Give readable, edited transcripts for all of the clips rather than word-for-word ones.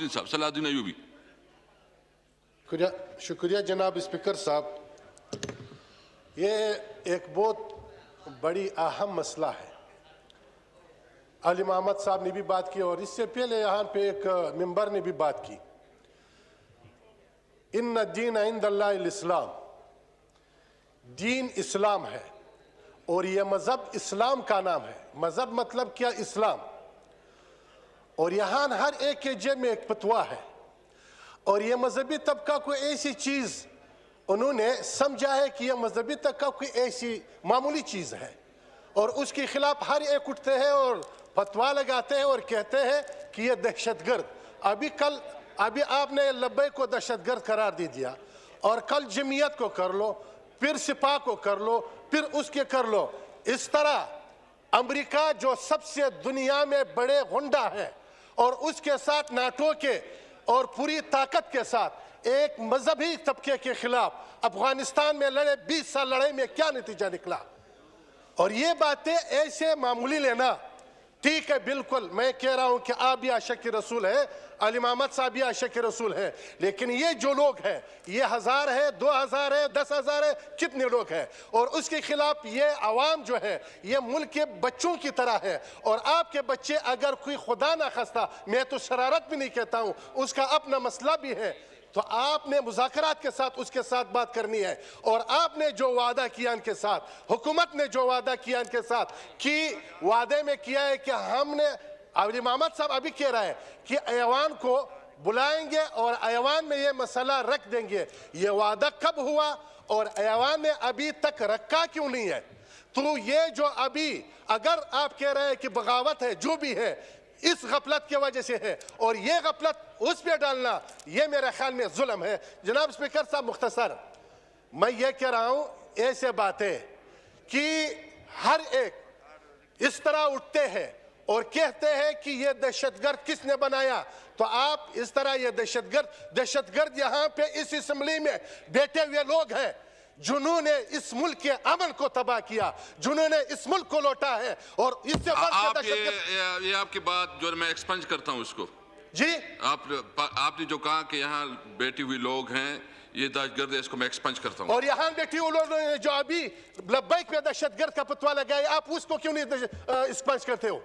صلاح الدین ایوبی۔ شکریہ جناب اسپیکر صاحب، یہ ایک بہت بڑی اہم مسئلہ ہے۔ علی محمد صاحب نے بھی بات کی اور اس سے پہلے یہاں پہ ایک ممبر نے بھی بات کی۔ ان الدین عند اللہ الاسلام، دین اسلام ہے اور یہ مذہب اسلام کا نام ہے۔ مذہب مطلب کیا؟ اسلام۔ اور یہاں ہر ایک کے جیب میں ایک فتویٰ ہے اور یہ مذہبی طبقہ کوئی ایسی چیز انہوں نے سمجھا ہے کہ یہ مذہبی طبقہ کوئی ایسی معمولی چیز ہے اور اس کے خلاف ہر ایک اٹھتے ہیں اور فتویٰ لگاتے ہیں اور کہتے ہیں کہ یہ دہشت گرد۔ ابھی آپ نے لبیک کو دہشت گرد قرار دے دیا اور کل جمعیت کو کر لو، پھر سپاہ کو کر لو، پھر اس کے کر لو۔ اس طرح امریکہ جو سب سے دنیا میں بڑے غنڈہ ہے اور اس کے ساتھ ناٹو کے اور پوری طاقت کے ساتھ ایک مذہبی طبقے کے خلاف افغانستان میں لڑے، 20 سال لڑائی میں کیا نتیجہ نکلا؟ اور یہ باتیں ایسے معمولی لینا ٹھیک ہے، بالکل میں کہہ رہا ہوں کہ آپ بھی عاشق رسول ہیں، علی محمد صاحب بھی عاشق رسول ہیں، لیکن یہ جو لوگ ہیں، یہ 1000 ہے، 2000 ہے، 10,000 ہے، کتنے لوگ ہیں؟ اور اس کے خلاف یہ عوام جو ہے یہ ملک کے بچوں کی طرح ہے اور آپ کے بچے اگر کوئی خدا نہ خواستہ، میں تو شرارت بھی نہیں کہتا ہوں، اس کا اپنا مسئلہ بھی ہے، تو آپ نے مذاکرات کے ساتھ اس کے ساتھ بات کرنی ہے۔ اور آپ نے جو وعدہ کیا ان کے ساتھ، حکومت نے جو وعدہ کیا ان کے ساتھ، کہ وعدے میں کیا ہے کہ ہم نے، علی محمد صاحب ابھی کہہ رہا ہے کہ ایوان کو بلائیں گے اور ایوان میں یہ مسئلہ رکھ دیں گے۔ یہ وعدہ کب ہوا اور ایوان میں ابھی تک رکھا کیوں نہیں ہے؟ تو یہ جو ابھی اگر آپ کہہ رہے ہیں کہ بغاوت ہے، جو بھی ہے اس غفلت کی وجہ سے ہے اور یہ غفلت اس پہ ڈالنا یہ میرے خیال میں ظلم ہے۔ جناب اسپیکر صاحب مختصر میں یہ کہہ رہا ہوں، ایسے باتیں کہ ہر ایک اس طرح اٹھتے ہیں اور کہتے ہیں کہ یہ دہشت گرد کس نے بنایا، تو آپ اس طرح یہ دہشت گرد یہاں پہ اس اسمبلی میں بیٹھے ہوئے لوگ ہیں جنہوں نے اس ملک کے امن کو تباہ کیا، جنہوں نے اس ملک کو لوٹا ہے، اور اس سے یہ آپ کی بات جو میں ایکسپنج کرتا ہوں اس کو جی آپ نے جو کہا کہ یہاں بیٹھی ہوئی لوگ ہیں یہ دہشت گرد ہے، اس کو میں ایکسپنج کرتا ہوں۔ اور یہاں بیٹھی ہوئی لوگ جو ابھی لبیک میں دہشت گرد کا فتویٰ لگائے، آپ اس کو کیوں نہیں ایکسپنج کرتے ہو؟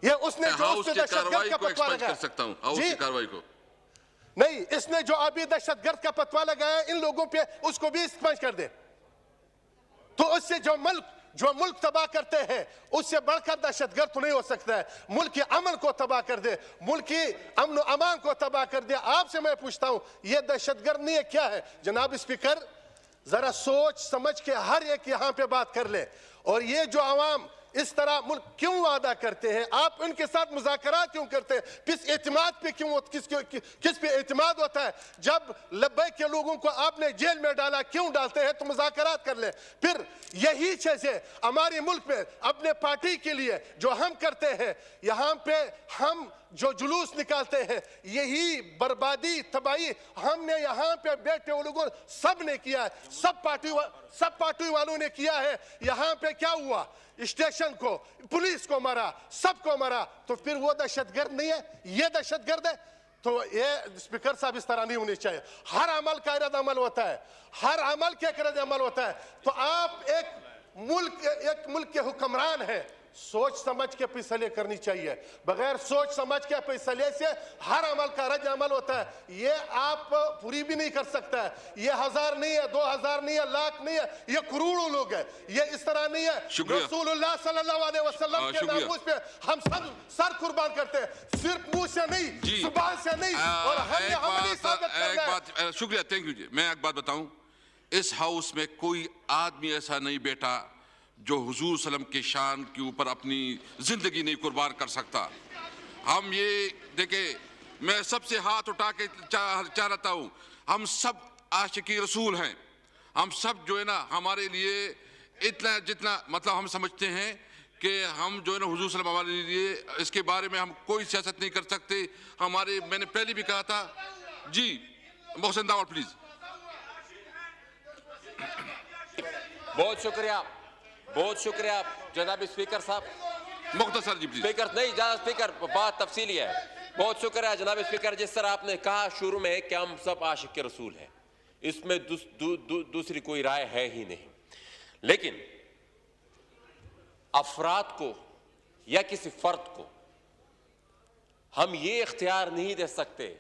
یہ اس نے جو اس پہ دہشت گرد کا فتویٰ لگایا، کر سکتا ہوں ہاؤس کی کاروائی کو نہیں، اس نے جو ابھی دہشت گرد کا فتویٰ لگایا ان لوگوں پہ اس کو بھی ایکسپنج کر دے، تو اس سے جو ملک تباہ کرتے ہیں اس سے بڑھ کر دہشت گرد تو نہیں ہو سکتا ہے۔ ملک کے امن کو تباہ کر دے، ملک کی امن و امان کو تباہ کر دے۔ آپ سے میں پوچھتا ہوں یہ دہشت گرد نہیں ہے، کیا ہے؟ جناب اسپیکر ذرا سوچ سمجھ کے ہر ایک یہاں پہ بات کر لے۔ اور یہ جو عوام اس طرح ملک کیوں وعدہ کرتے ہیں، آپ ان کے ساتھ مذاکرات کیوں کرتے ہیں؟ کس اعتماد پہ کس پہ اعتماد ہوتا ہے؟ جب لبیک کے لوگوں کو آپ نے جیل میں ڈالا، کیوں ڈالتے ہیں؟ تو مذاکرات کر لیں۔ پھر یہی چیزیں ہمارے ملک میں اپنے پارٹی کے لیے جو ہم کرتے ہیں، یہاں پہ ہم جو جلوس نکالتے ہیں، یہی بربادی تباہی ہم نے یہاں پہ بیٹھے ہوئے لوگوں سب نے کیا ہے، سب پارٹی والوں نے کیا ہے۔ یہاں پہ کیا ہوا؟ اسٹیشن کو، پولیس کو مارا، سب کو مارا، تو پھر وہ دہشت گرد نہیں ہے؟ یہ دہشت گرد ہے؟ تو یہ اسپیکر صاحب اس طرح نہیں ہونی چاہیے۔ ہر عمل کا رد عمل ہوتا ہے، ہر عمل کے رد عمل ہوتا ہے۔ تو آپ ایک ملک کے حکمران ہیں، سوچ سمجھ کے فیصلے کرنی چاہیے۔ بغیر سوچ سمجھ کے فیصلے سے ہر عمل کا رد عمل ہوتا ہے۔ یہ آپ پوری بھی نہیں کر سکتا ہے۔ یہ 1000 نہیں ہے، 2000 نہیں ہے، لاکھ نہیں ہے، یہ کروڑوں لوگ ہیں۔ یہ اس طرح نہیں ہے۔ رسول اللہ صلی اللہ علیہ وسلم کے ناموس پہ ہم سب سر قربان کرتے ہیں، صرف منہ سے نہیں، زبان سے نہیں، اور ہم نے عملی ثابت کرنا ہے۔ شکریہ، تھینک یو جی۔ میں ایک بات بتاؤں، اس ہاؤس میں کوئی آدمی ایسا نہیں بیٹا جو حضور صلی اللہ علیہ وسلم کے شان کے اوپر اپنی زندگی نہیں قربان کر سکتا۔ ہم یہ دیکھیں، میں سب سے ہاتھ اٹھا کے چاہتا ہوں، ہم سب عاشقی رسول ہیں، ہم سب جو ہے نا ہمارے لیے اتنا جتنا مطلب ہم سمجھتے ہیں کہ ہم جو ہے نا حضور صلی اللہ علیہ وسلم ہمارے لیے اس کے بارے میں ہم کوئی سیاست نہیں کر سکتے۔ میں نے پہلے بھی کہا تھا جی، محسن داور پلیز۔ بہت شکریہ جناب اسپیکر صاحب۔ مختصر جی پلیز۔ اسپیکر نہیں، جناب اسپیکر بات تفصیلی ہے۔ بہت شکریہ جناب اسپیکر. جس طرح آپ نے کہا شروع میں کہ ہم سب عاشق رسول ہیں, اس میں دوسری کوئی رائے ہے ہی نہیں, لیکن افراد کو یا کسی فرد کو ہم یہ اختیار نہیں دے سکتے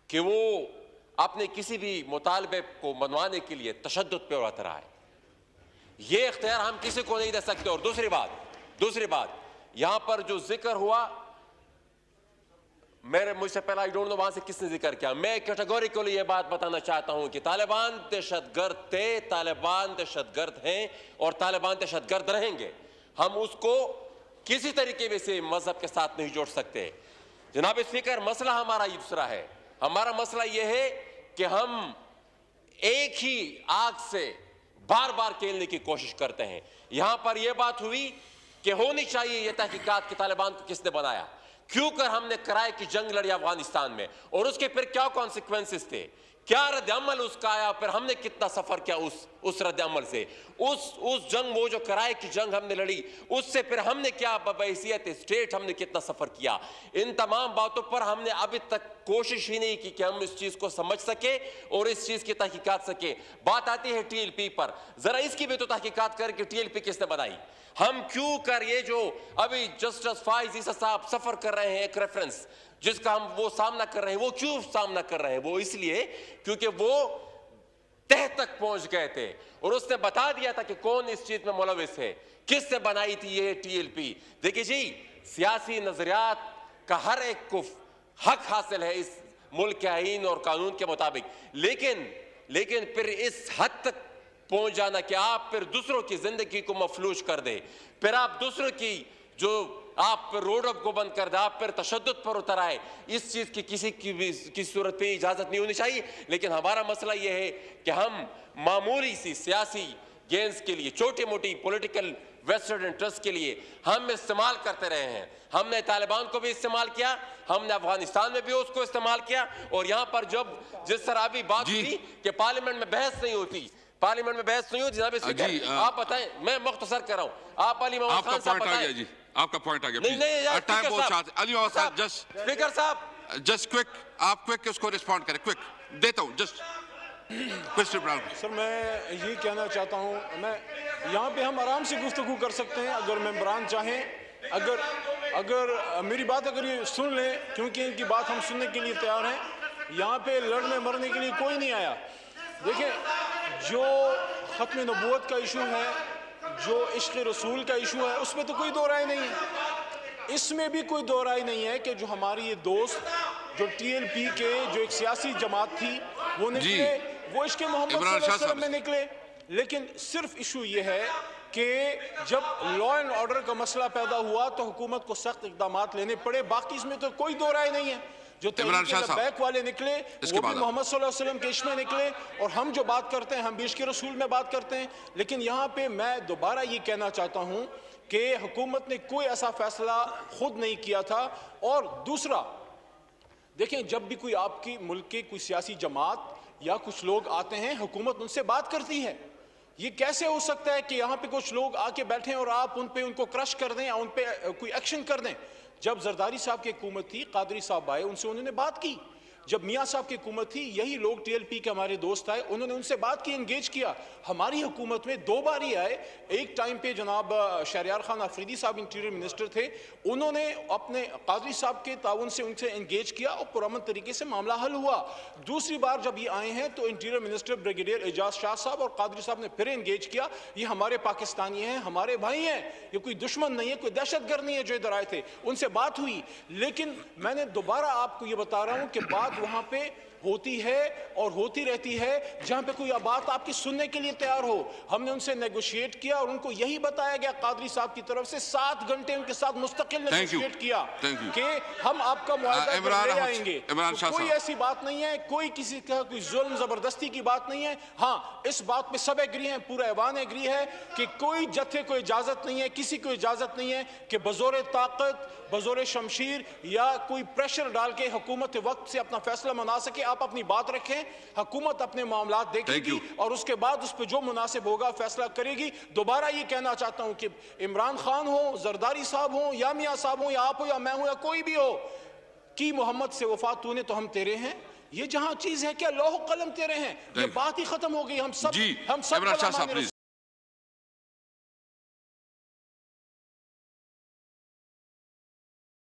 کہ وہ اپنے کسی بھی مطالبے کو منوانے کے لیے تشدد پہ اتر آئے. یہ اختیار ہم کسی کو نہیں دے سکتے. اور دوسری بات یہاں پر جو ذکر ہوا, مجھ سے پہلا ڈونٹ نو وہاں سے کس نے ذکر کیا, میں کیٹیگوریکلی یہ بات بتانا چاہتا ہوں کہ طالبان دہشت گرد تھے, طالبان دہشت گرد ہیں اور طالبان دہشت گرد رہیں گے. ہم اس کو کسی طریقے سے مذہب کے ساتھ نہیں جوڑ سکتے. جناب اسپیکر, مسئلہ ہمارا یہ دوسرا ہے. ہمارا مسئلہ یہ ہے کہ ہم ایک ہی آگ سے بار بار کھیلنے کی کوشش کرتے ہیں. یہاں پر یہ بات ہوئی کہ ہونی چاہیے یہ تحقیقات کہ طالبان کو کس نے بنایا, کیوں کر ہم نے کرائے کی جنگ لڑی افغانستان میں, اور اس کے پھر کیا کانسیکوینسز تھے, کیا رد عمل اس کا آیا, پھر ہم نے کتنا سفر کیا اس رد عمل سے. اس جنگ, وہ جو کرائے کی جنگ ہم نے لڑی, اس سے پھر ہم نے کیا بحیثیت اسٹیٹ ہم نے کتنا سفر کیا. ان تمام باتوں پر ہم نے ابھی تک کوشش ہی نہیں کی کہ ہم اس چیز کو سمجھ سکے اور اس چیز کی تحقیقات سکے. بات آتی ہے ٹی ایل پی پر, ذرا اس کی بھی تو تحقیقات کر کہ ٹی ایل پی کس نے بنائی. ہم کیوں کر یہ جو ابھی جسٹس فائز عیسیٰ صاحب سفر کر رہے ہیں, ایک ریفرنس جس کا ہم وہ سامنا کر رہے ہیں, وہ کیوں سامنا کر رہے ہیں؟ وہ اس لیے کیونکہ وہ تہ تک پہنچ گئے تھے اور اس نے بتا دیا تھا کہ کون اس چیز میں ملوث ہے, کس نے بنائی تھی یہ ٹی ایل پی. دیکھیے جی, سیاسی نظریات کا ہر ایک کو حق حاصل ہے اس ملک کے آئین اور قانون کے مطابق, لیکن پھر اس حد تک پہنچ جانا کہ آپ پھر دوسروں کی زندگی کو مفلوج کر دیں, پھر آپ دوسروں کی جو آپ پر روڈ اپ کو بند کر دیں, آپ پر تشدد پر اتر آئے, اس چیز کی کسی کی بھی کسی صورت پہ اجازت نہیں ہونی چاہیے. لیکن ہمارا مسئلہ یہ ہے کہ ہم معمولی سی سیاسی گینز کے لیے, چھوٹی موٹی پولیٹیکل ویسٹرن انٹرسٹ کے لیے ہم استعمال کرتے رہے ہیں. ہم نے طالبان کو بھی استعمال کیا, ہم نے افغانستان میں بھی اس کو استعمال کیا, اور یہاں پر جب جس طرح ابھی بات ہوئی کہ پارلیمنٹ میں بحث نہیں ہوتی, جناب اسپیکر آپ بتائیں, میں مختصر کر رہا ہوں, آپ علی محمد خان صاحب بتائیں. جی آپ کا پوائنٹ آ گیا. نہیں ٹائم بہت شارٹ. علی محمد صاحب جسٹ اسپیکر صاحب جسٹ کوئک, آپ کوئک اس کو رسپونڈ کریں, کوئک دیتا ہوں جسٹ. سر میں یہ کہنا چاہتا ہوں, میں یہاں پہ ہم آرام سے گفتگو کر سکتے ہیں اگر ممبران چاہیں, اگر میری بات اگر یہ سن لیں, کیونکہ ان کی بات ہم سننے کے لیے تیار ہیں. یہاں پہ لڑنے مرنے کے لیے کوئی نہیں آیا. دیکھیں, جو ختم نبوت کا ایشو ہے, جو عشق رسول کا ایشو ہے, اس میں تو کوئی دو رائے نہیں ہے. اس میں بھی کوئی دو رائے نہیں ہے کہ جو ہماری یہ دوست جو ٹی ایل پی کے جو ایک سیاسی جماعت تھی وہ نکلے, وہ عشق محمد صلی اللہ علیہ وسلم میں نکلے. لیکن صرف ایشو یہ ہے کہ جب لا اینڈ آرڈر کا مسئلہ پیدا ہوا تو حکومت کو سخت اقدامات لینے پڑے. باقی اس میں تو کوئی دو رائے نہیں ہے. جو تحریک لبیک والے نکلے وہ بھی محمد صلی اللہ علیہ وسلم کے عشق میں نکلے, اور ہم جو بات کرتے ہیں ہم بھی عشق رسول میں بات کرتے ہیں. لیکن یہاں پہ میں دوبارہ یہ کہنا چاہتا ہوں کہ حکومت نے کوئی ایسا فیصلہ خود نہیں کیا تھا. اور دوسرا دیکھیں, جب بھی کوئی آپ کی ملک کے کوئی سیاسی جماعت یا کچھ لوگ آتے ہیں, حکومت ان سے بات کرتی ہے. یہ کیسے ہو سکتا ہے کہ یہاں پہ کچھ لوگ آ کے بیٹھیں اور آپ ان کو کرش کر دیں, ان پہ کوئی ایکشن کر دیں؟ جب زرداری صاحب کی حکومت تھی, قادری صاحب آئے, ان سے انہوں نے بات کی. جب میاں صاحب کی حکومت تھی, یہی لوگ ٹی ایل پی کے ہمارے دوست آئے, انہوں نے ان سے بات کی, انگیج کیا. ہماری حکومت میں دو بار ہی آئے. ایک ٹائم پہ جناب شہریار خان آفریدی صاحب انٹیریئر منسٹر تھے, انہوں نے اپنے قادری صاحب کے تعاون سے ان سے انگیج کیا اور پرامن طریقے سے معاملہ حل ہوا. دوسری بار جب یہ آئے ہیں تو انٹیریئر منسٹر بریگیڈیئر اعجاز شاہ صاحب اور قادری صاحب نے پھر انگیج کیا. یہ ہمارے پاکستانی ہیں, ہمارے بھائی ہیں, یہ کوئی دشمن نہیں ہے, کوئی دہشت گرد نہیں ہے جو ادھر آئے تھے. ان سے بات ہوئی. لیکن میں نے دوبارہ آپ کو یہ بتا رہا ہوں کہ بات وہاں پہ ہوتی ہے اور ہوتی رہتی ہے جہاں پہ کوئی بات آپ کی سننے کے لیے تیار ہو. ہم نے ان سے نیگوشیٹ کیا اور ان کو یہی بتایا گیا قادری صاحب کی طرف سے, 7 گھنٹے ان کے ساتھ مستقل نیگوشیٹ کیا کہ ہم آپ کا معاہدہ لے آئیں گے. کوئی ایسی بات نہیں ہے, کوئی کسی کا کوئی ظلم زبردستی کی بات نہیں ہے. ہاں, اس بات پہ سب ایگری ہیں, پورا ایوان ایگری ہے کہ کوئی جتھے کو اجازت نہیں ہے, کسی کو اجازت نہیں ہے کہ بزور طاقت, بزور شمشیر یا کوئی پریشر ڈال کے حکومت وقت سے اپنا فیصلہ منا سکے. آپ اپنی بات رکھیں, حکومت اپنے معاملات دیکھے گی اور اس کے بعد اس پہ جو مناسب ہوگا فیصلہ کرے گی. دوبارہ یہ کہنا چاہتا ہوں کہ عمران خان ہو, زرداری صاحب ہوں, یا میاں صاحب ہوں, یا آپ ہو, یا میں ہوں, یا کوئی بھی ہو, کی محمد سے وفات تو نے تو ہم تیرے ہیں. یہ جہاں چیز ہے کیا لوح قلم تیرے ہیں, یہ بات ہی ختم ہو گئی. ہم سب عمران شاہ صاحب پلیز.